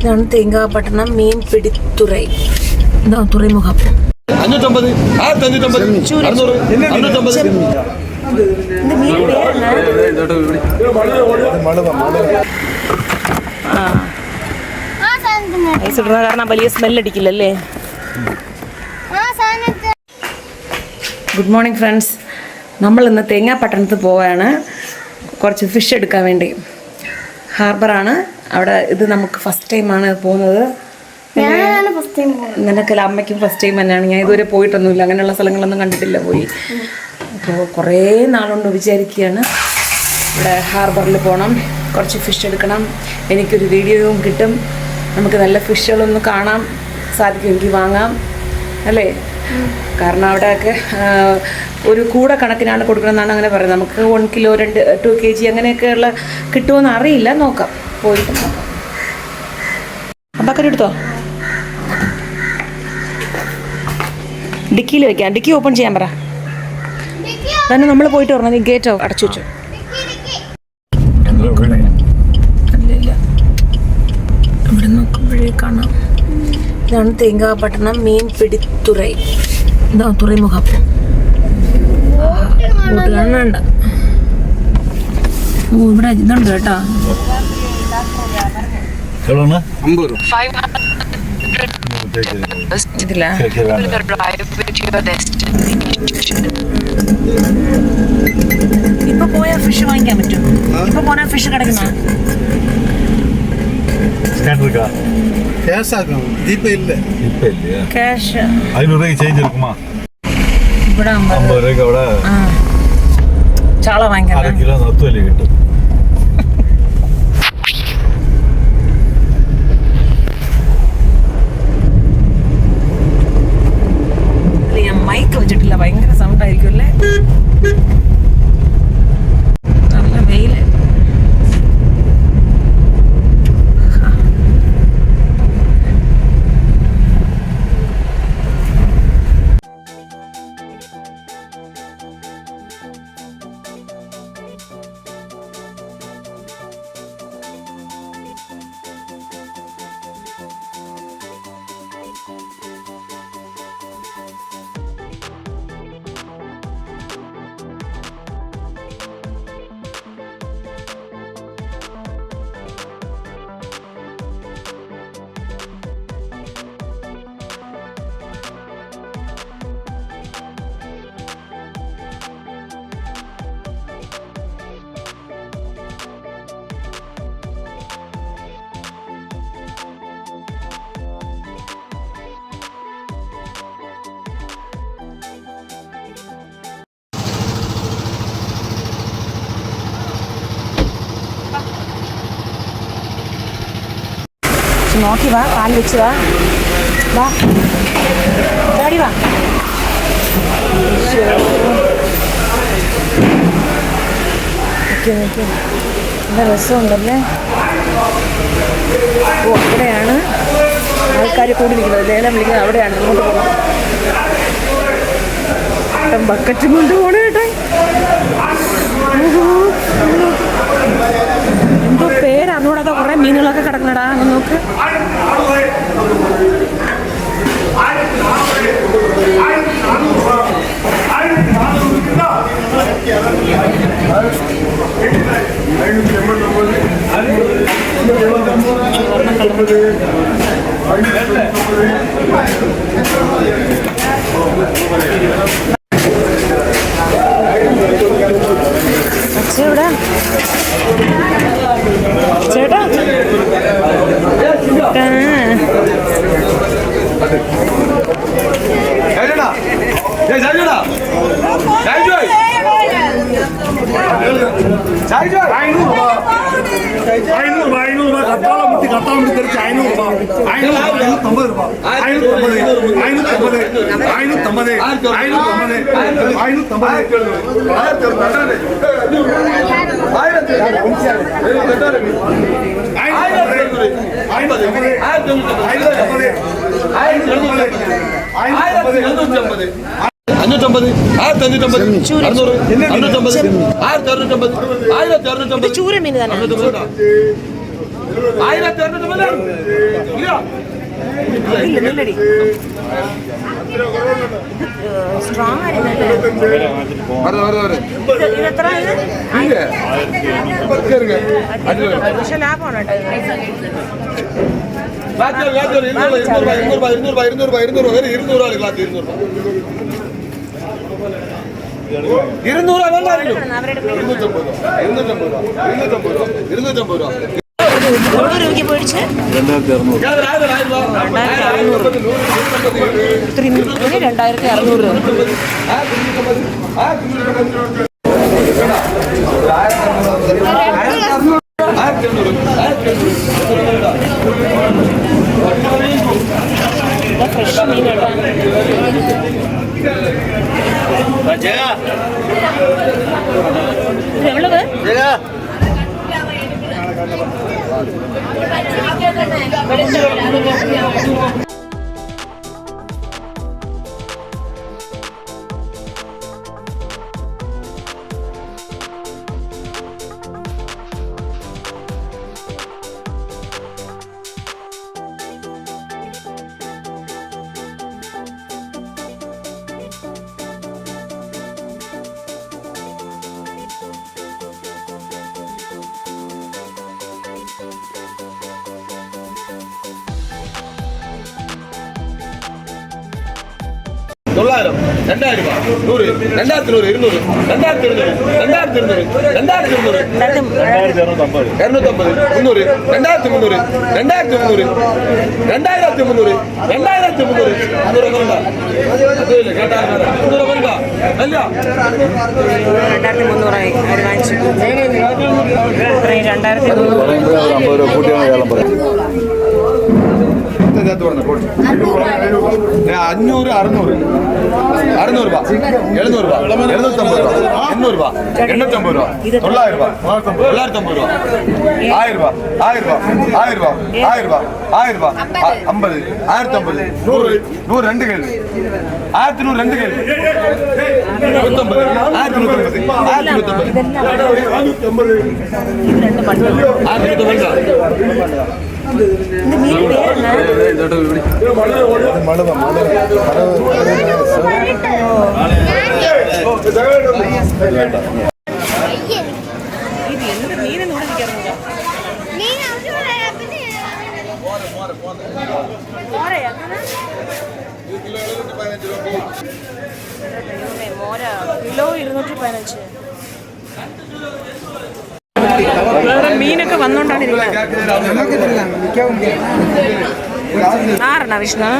ഇതാണ് തേങ്കാപട്ടണം മീൻപിടിത്തുറൈ. ഇതാ തുറമുഖം. 550 കാരണം വലിയ സ്മെല്ലടിക്കില്ലല്ലേ. Good morning friends. നമ്മൾ ഇന്ന് തേങ്ങാപട്ടണത്ത് പോവുകയാണ് കുറച്ച് ഫിഷ് എടുക്കാൻ വേണ്ടി. ഹാർബറാണ് അവിടെ. ഇത് നമുക്ക് ഫസ്റ്റ് ടൈമാണ് പോകുന്നത്. നിനക്കല്ല, അമ്മയ്ക്കും ഫസ്റ്റ് ടൈം തന്നെയാണ്. ഞാൻ ഇതുവരെ പോയിട്ടൊന്നുമില്ല, അങ്ങനെയുള്ള സ്ഥലങ്ങളൊന്നും കണ്ടിട്ടില്ല പോയി. അപ്പോൾ കുറേ നാളുകൊണ്ട് വിചാരിക്കുകയാണ് ഇവിടെ ഹാർബറിൽ പോകണം, കുറച്ച് ഫിഷ് എടുക്കണം, എനിക്കൊരു വീഡിയോയും കിട്ടും, നമുക്ക് നല്ല ഫിഷുകളൊന്ന് കാണാൻ സാധിക്കും, എനിക്ക് വാങ്ങാം അല്ലേ. കാരണം അവിടെയൊക്കെ ഒരു കൂടെ കണക്കിനാണ് കൊടുക്കണമെന്നാണ് അങ്ങനെ പറയുന്നത്. നമുക്ക് 1 കിലോ 2 kg അങ്ങനെയൊക്കെയുള്ള കിട്ടുമെന്ന് അറിയില്ല, നോക്കാം, പോയിട്ട് നോക്കാം. അമ്പക്കറി എടുത്തോ, ഡിക്കിയിൽ വെക്കാം. ഡിക്കി ഓപ്പൺ ചെയ്യാൻ പറ. തന്നെ നമ്മൾ പോയിട്ട് വരണം. നീ ഗേറ്റോ അടച്ചു വെച്ചോ. അല്ലല്ല, ഇവിടെ നോക്കുമ്പോഴേ കാണാം. ഇതാണ് തേങ്കാപട്ടണം മീൻപിടിത്തുറൈ. ഇതാ തുറമുഖം. ബോട്ട് കാണണ്ട. ഓ, ഇവിടെ ഇതുണ്ട് കേട്ടോ. ഇതില്ല. ഇപ്പൊ പോയാ ഫിഷ് വാങ്ങിക്കാൻ പറ്റും. ഇപ്പൊ പോനാ ഫിഷ് കിടക്കുന്ന ക്യാഷ് 500 രൂപയ്ക്ക് ചേഞ്ച് എടുക്കുമാ. ഇവിടെ 50 രൂപയ്ക്ക് അവിടെ ചാള വാങ്ങിക്കാം. 1/2 കിലോ 40 കിട്ടും. ഞാൻ മൈക്ക് വെച്ചിട്ടില്ല, ഭയങ്കര സൗണ്ട് ആയിരിക്കും അല്ലേ. നല്ല വെയില്. നോക്കി വാ, കാല് വെച്ച് വാ, വാ ചാടി വാ. നല്ല രസമുണ്ടല്ലേ. ഓ, അവിടെയാണ് ആൾക്കാർ കൂടി നിൽക്കുന്നത്, ലേലം വിളിക്കുന്നത് അവിടെയാണ്. ഇങ്ങോട്ട് പോകണം. ബക്കറ്റ് കൊണ്ട് പോണേ കേട്ടെ. എന്തോ പേരറിഞ്ഞൂടാത്ത കുറെ മീനുകളൊക്കെ കിടക്കണടാ. അങ്ങ് നോക്ക്. ഇവിടെ ചേട്ടാ ചൂര മീൻ തന്നെ. സ്ട്രോങ് ആയിരുന്നല്ലേ ഇതെത്ര പക്ഷെ ലാഭമാണ് രൂപയ്ക്ക് മേടിച്ച് 2600 രൂപ. ഫ്രഷ് മീൻ കേട്ടോ. എவ்வளவு $900, 2000, 100, 2100, 200, 2200, 2200, 2200, 250, 300, 2300, 2300, 2300, 2300, മീനൊക്കെ വന്നോണ്ടാണ് ആറെണ്ണ വിഷ്ണു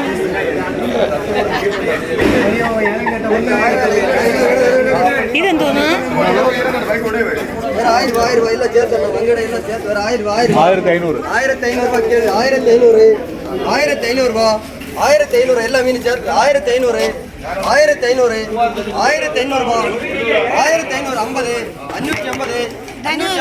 ഇതെന്തോന്ന് 1500 എല്ലാ മീനും ചേർത്ത് 1500 1500 1500 രൂപ 1500 50 550 $1500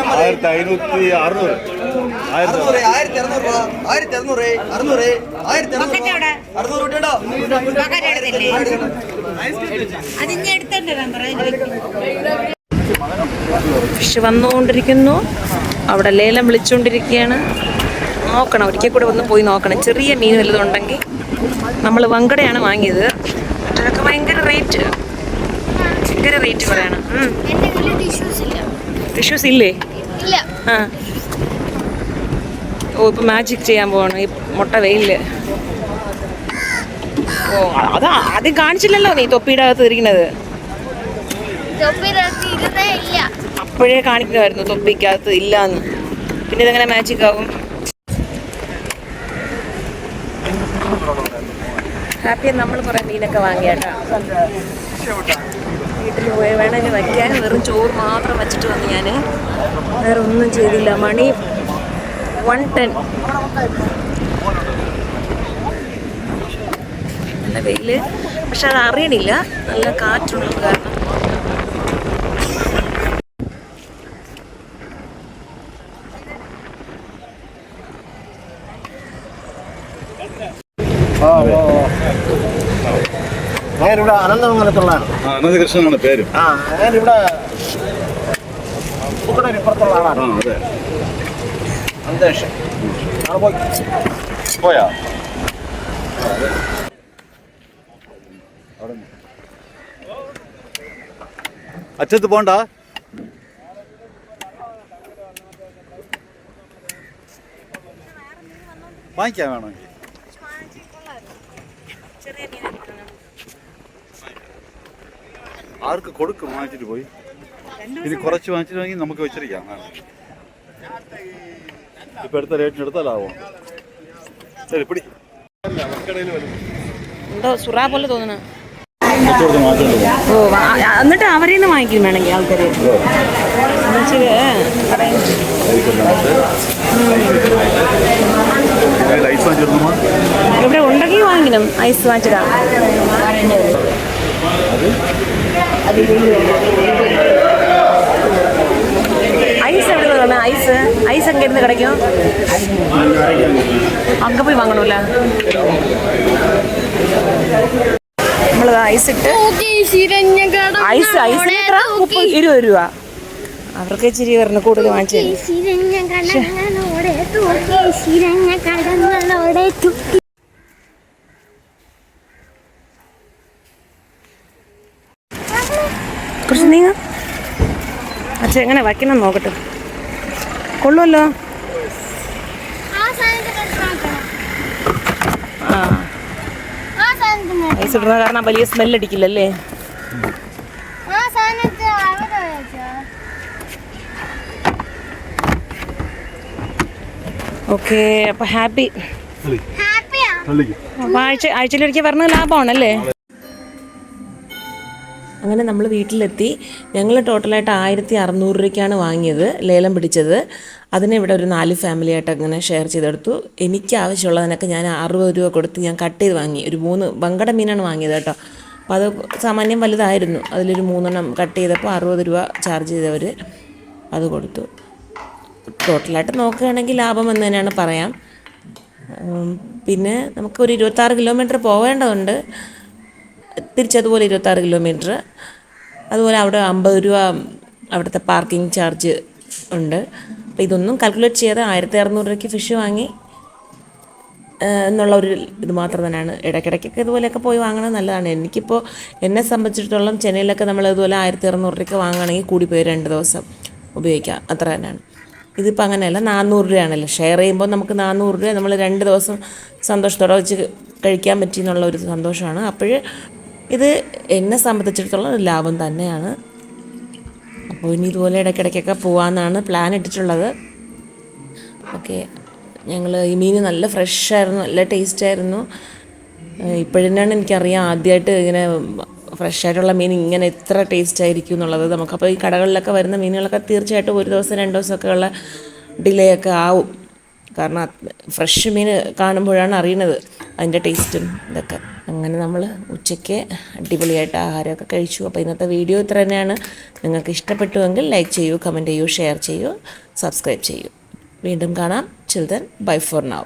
ഫിഷ് വന്നുകൊണ്ടിരിക്കുന്നു. അവിടെ ലേലം വിളിച്ചുകൊണ്ടിരിക്കുകയാണ്. നോക്കണം, ഒരിക്കൽ കൂടെ ഒന്ന് പോയി നോക്കണം. ചെറിയ മീൻ വല്ലതുണ്ടെങ്കിൽ. നമ്മൾ വങ്കടയാണ് വാങ്ങിയത്. മറ്റൊക്കെ ഭയങ്കര റേറ്റ് പറയണം. ടിഷ്യൂസ് ഇല്ലേ? ആ ഓ ഇപ്പം മാജിക് ചെയ്യാൻ പോവാണ് ഈ മുട്ട വെയില്. ഓ അതാ ആദ്യം കാണിച്ചില്ലല്ലോ നീ തൊപ്പിയുടെ അകത്ത് ഇരിക്കുന്നത്. അപ്പോഴേ കാണിക്കുമായിരുന്നു തൊപ്പിക്കകത്ത് ഇല്ലാന്ന്. പിന്നെ ഇതെങ്ങനെ മാജിക് ആവും? ഹാപ്പി നമ്മൾ കുറേ മീനൊക്കെ വാങ്ങിയാട്ടാ. വീട്ടിൽ പോയി വേണമെങ്കിൽ വയ്ക്കാൻ വെറും ചോറ് മാത്രം വെച്ചിട്ട് വന്ന് ഞാൻ വേറെ ഒന്നും ചെയ്തില്ല. മണി 1:10. നല്ല വെയിൽ, പക്ഷെ അത് അറിയണില്ല. നല്ല കാറ്റുള്ളത് കാരണം. ഞാനിവിടെ അനന്തമംഗലത്തുള്ളതാണ്. അനന്തകൃഷ്ണനാണ് പേര്. ഞാനിവിടെ ഇപ്പുറത്തുള്ള ആളാണ്. പോയാ അച്ഛത്ത് പോണ്ട വാങ്ങിക്കാൻ വേണമെങ്കിൽ ആർക്ക് കൊടുക്കും വാങ്ങിച്ചിട്ട് പോയി ഇനി കുറച്ച് വാങ്ങിച്ചിട്ട് വാങ്ങി നമുക്ക് വെച്ചിരിക്കാം ഇപ്പൊ എടുത്ത റേറ്റിന് എടുത്താലാവോ ശരി പിടി എന്തോ സുറാ പോലെ തോന്നുന്നു. കച്ചവടത്തിന് മാറ്റേണ്ടി ഓ എന്നിട്ട് അവരിൽ നിന്ന് വാങ്ങിക്കും വേണമെങ്കിൽ ആൾക്കാർ. ഐസ് വാങ്ങിച്ചിരുന്നു ഇവിടെ ഉണ്ടെങ്കിൽ വാങ്ങിക്കണം. ഐസ് വാങ്ങിച്ചിടാം. ഐസ് എവിടെ നിന്ന് ഐസ് ഐസ് ഒക്കെ ഇരുന്ന് കിടക്കും. അങ്ങ് പോയി വാങ്ങണമല്ല. നമ്മൾ ഐസ് ഇട്ട് ഐസ് ഐസിന് എത്ര 20 രൂപ. അവർക്ക് ഇച്ചിരി വരണം കൂടുതൽ വാങ്ങിച്ചു. കുറച്ച് നീങ്ങ അച്ഛൻ എങ്ങനെ വയ്ക്കണം നോക്കട്ടെ. കൊള്ളുമല്ലോ. ആ ഐസ് ഇടുന്ന കാരണം വലിയ സ്മെല്ലടിക്കില്ലല്ലേ. ഓക്കെ അപ്പൊ ഹാപ്പി. അപ്പൊ ആഴ്ചയിലൊരിക്കൽ പറഞ്ഞ ലാഭമാണല്ലേ. അങ്ങനെ നമ്മൾ വീട്ടിലെത്തി. ഞങ്ങൾ ടോട്ടലായിട്ട് 1600 രൂപയ്ക്കാണ് വാങ്ങിയത്, ലേലം പിടിച്ചത്. അതിനെ ഇവിടെ ഒരു 4 ഫാമിലിയായിട്ട് അങ്ങനെ ഷെയർ ചെയ്തെടുത്തു. എനിക്ക് ആവശ്യമുള്ളതിനൊക്കെ ഞാൻ 60 രൂപ കൊടുത്ത് ഞാൻ കട്ട് ചെയ്ത് വാങ്ങി. ഒരു 3 ബങ്കട മീനാണ് വാങ്ങിയത് കേട്ടോ. അപ്പോൾ അത് സാമാന്യം വലുതായിരുന്നു. അതിലൊരു 3 കട്ട് ചെയ്തപ്പോൾ 60 രൂപ ചാർജ് ചെയ്തവർ. അത് കൊടുത്തു. ടോട്ടലായിട്ട് നോക്കുകയാണെങ്കിൽ ലാഭം എന്ന് തന്നെയാണ് പറയാം. പിന്നെ നമുക്കൊരു 26 കിലോമീറ്റർ പോവേണ്ടതുണ്ട്. തിരിച്ചതുപോലെ 26 കിലോമീറ്റർ. അതുപോലെ അവിടെ 50 രൂപ അവിടുത്തെ പാർക്കിംഗ് ചാർജ് ഉണ്ട്. അപ്പോൾ ഇതൊന്നും കാൽക്കുലേറ്റ് ചെയ്യാതെ 1600 രൂപയ്ക്ക് ഫിഷ് വാങ്ങി എന്നുള്ള ഒരു ഇത് മാത്രം തന്നെയാണ്. ഇടയ്ക്കിടയ്ക്കൊക്കെ ഇതുപോലെയൊക്കെ പോയി വാങ്ങണത് നല്ലതാണ്. എനിക്കിപ്പോൾ എന്നെ സംബന്ധിച്ചിടത്തോളം ചെന്നൈയിലൊക്കെ നമ്മൾ ഇതുപോലെ 1600 രൂപയ്ക്ക് വാങ്ങുകയാണെങ്കിൽ കൂടിപ്പോയി 2 ദിവസം ഉപയോഗിക്കാം, അത്ര തന്നെയാണ്. ഇതിപ്പോൾ അങ്ങനെയല്ല, 400 രൂപയാണല്ലോ. ഷെയർ ചെയ്യുമ്പോൾ നമുക്ക് 400 രൂപ നമ്മൾ 2 ദിവസം സന്തോഷത്തോടെ വെച്ച് കഴിക്കാൻ പറ്റി എന്നുള്ള ഒരു സന്തോഷമാണ്. അപ്പോൾ ഇത് എന്നെ സംബന്ധിച്ചിടത്തോളം ഒരു ലാഭം തന്നെയാണ്. അപ്പോൾ ഇനി ഇതുപോലെ ഇടയ്ക്കിടയ്ക്കൊക്കെ പോകാമെന്നാണ് പ്ലാൻ ഇട്ടിട്ടുള്ളത്. ഓക്കെ, ഞങ്ങൾ ഈ മീൻ നല്ല ഫ്രഷായിരുന്നു, നല്ല ടേസ്റ്റായിരുന്നു. ഇപ്പോഴെന്നാണ് എനിക്കറിയാം ആദ്യമായിട്ട് ഇങ്ങനെ ഫ്രഷായിട്ടുള്ള മീൻ ഇങ്ങനെ എത്ര ടേസ്റ്റ് ആയിരിക്കും എന്നുള്ളത്. നമുക്കപ്പോൾ ഈ കടകളിലൊക്കെ വരുന്ന മീനുകളൊക്കെ തീർച്ചയായിട്ടും 1 ദിവസം 2 ദിവസമൊക്കെ ഉള്ള ഡിലേ ഒക്കെ ആവും. കാരണം ഫ്രഷ് മീൻ കാണുമ്പോഴാണ് അറിയണത് അതിൻ്റെ ടേസ്റ്റും ഇതൊക്കെ. അങ്ങനെ നമ്മൾ ഉച്ചയ്ക്ക് അടിപൊളിയായിട്ട് ആഹാരമൊക്കെ കഴിച്ചു. അപ്പോൾ ഇന്നത്തെ വീഡിയോ ഇത്ര തന്നെയാണ്. നിങ്ങൾക്ക് ഇഷ്ടപ്പെട്ടുവെങ്കിൽ ലൈക്ക് ചെയ്യൂ, കമൻറ്റ് ചെയ്യൂ, ഷെയർ ചെയ്യൂ, സബ്സ്ക്രൈബ് ചെയ്യൂ. വീണ്ടും കാണാം. ചിൽ ദെൻ, ബൈ ഫോർ നൗ.